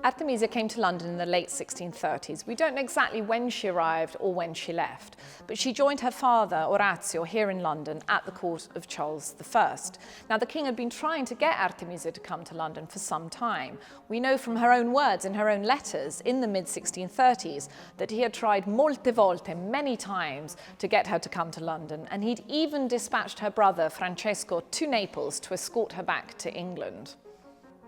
Artemisia came to London in the late 1630s. We don't know exactly when she arrived or when she left, but she joined her father, Orazio, here in London at the court of Charles I. Now, the king had been trying to get Artemisia to come to London for some time. We know from her own words in her own letters in the mid-1630s that he had tried molte volte, many times, to get her to come to London, and he'd even dispatched her brother, Francesco, to Naples to escort her back to England.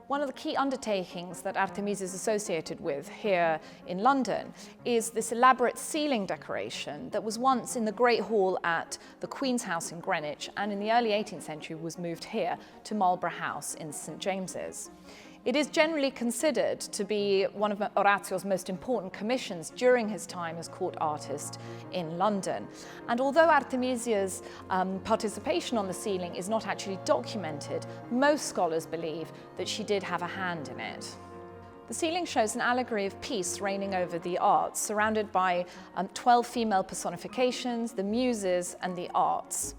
One of the key undertakings that Artemisia is associated with here in London is this elaborate ceiling decoration that was once in the Great Hall at the Queen's House in Greenwich, and in the early 18th century was moved here to Marlborough House in St James's. It is generally considered to be one of Orazio's most important commissions during his time as court artist in London. And although Artemisia's participation on the ceiling is not actually documented, most scholars believe that she did have a hand in it. The ceiling shows an allegory of peace reigning over the arts, surrounded by 12 female personifications, the muses and the arts.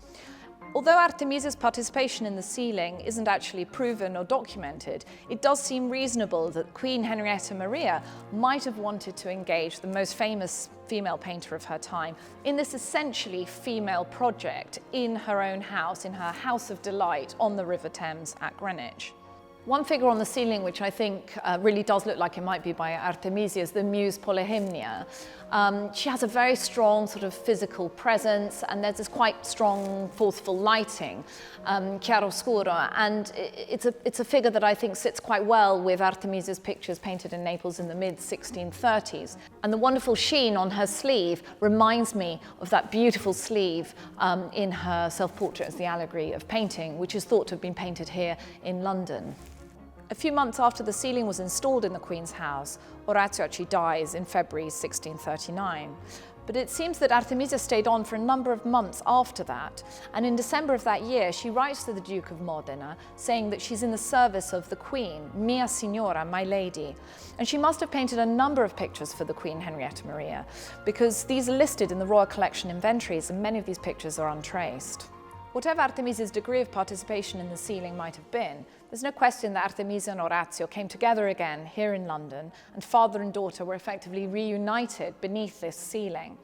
Although Artemisia's participation in the ceiling isn't actually proven or documented, it does seem reasonable that Queen Henrietta Maria might have wanted to engage the most famous female painter of her time in this essentially female project in her own house, in her House of Delight on the River Thames at Greenwich. One figure on the ceiling, which I think really does look like it might be by Artemisia, is the muse Polymnia. She has a very strong sort of physical presence, and there's this quite strong, forceful lighting, chiaroscuro, and it's a figure that I think sits quite well with Artemisia's pictures painted in Naples in the mid-1630s. And the wonderful sheen on her sleeve reminds me of that beautiful sleeve in her self-portrait as the allegory of painting, which is thought to have been painted here in London. A few months after the ceiling was installed in the Queen's house, Orazio actually dies in February 1639. But it seems that Artemisia stayed on for a number of months after that, and in December of that year she writes to the Duke of Modena saying that she's in the service of the Queen, mia signora, my lady. And she must have painted a number of pictures for the Queen Henrietta Maria, because these are listed in the Royal Collection inventories and many of these pictures are untraced. Whatever Artemisia's degree of participation in the ceiling might have been, there's no question that Artemisia and Orazio came together again here in London, and father and daughter were effectively reunited beneath this ceiling.